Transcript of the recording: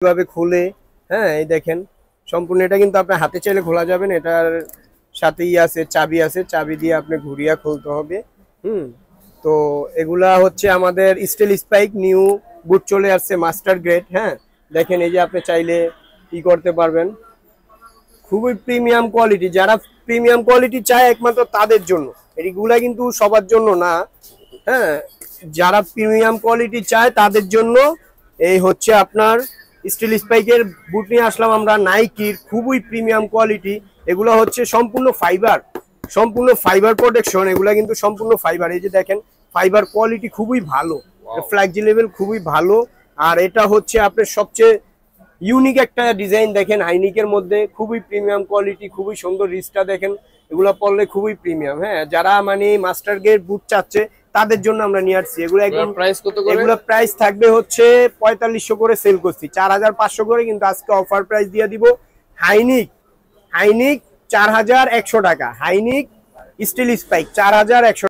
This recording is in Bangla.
কিভাবে খুলে, হ্যাঁ এই দেখেন সম্পূর্ণ এটা কিন্তু আপনার হাতে চাইলে খোলা যাবেন। এটার সাথেই আছে চাবি, আছে চাবি দিয়ে আপনি ঘুরিয়ে খুলতে হবে। হুম, তো এগুলা হচ্ছে আমাদের স্টিল স্পাইক নিউ বুট চলে আসছে মাস্টার গ্রেড। হ্যাঁ দেখেন এই যে আপনি চাইলে কি করতে পারবেন, খুবই প্রিমিয়াম কোয়ালিটি। যারা প্রিমিয়াম কোয়ালিটি চায় একমাত্র তাদের জন্য, এগুলা কিন্তু সবার জন্য না। হ্যাঁ, যারা প্রিমিয়াম কোয়ালিটি চায় তাদের জন্য এই হচ্ছে আপনার স্টিল স্পাইকের বুট নিয়ে আসলাম আমরা নাইকির, খুবই প্রিমিয়াম কোয়ালিটি। এগুলো হচ্ছে সম্পূর্ণ ফাইবার প্রোটেকশন, এগুলা কিন্তু সম্পূর্ণ ফাইবার। এই যে দেখেন ফাইবার কোয়ালিটি খুবই ভালো, ফ্লেক্সিবল খুবই ভালো। আর এটা হচ্ছে আপনার সবচেয়ে ইউনিক একটা ডিজাইন দেখেন হাইনিকের মধ্যে, খুবই প্রিমিয়াম কোয়ালিটি, খুবই সুন্দর। রিস্টটা দেখেন, এগুলো পরলে খুবই প্রিমিয়াম। হ্যাঁ, যারা মানে মাস্টার গ্রেড বুট চাচ্ছে তাদের জন্য আমরা নিয়ে আসছি এগুলো। একদম প্রাইস কত করে? এগুলো প্রাইস থাকবে হচ্ছে 4500 করে সেল করছি, 4500 করে, কিন্তু আজকে অফার প্রাইস দিয়ে দিব। হাইনিক হাইনিক 4100 টাকা, হাইনিক স্টিল স্পাইক 4100।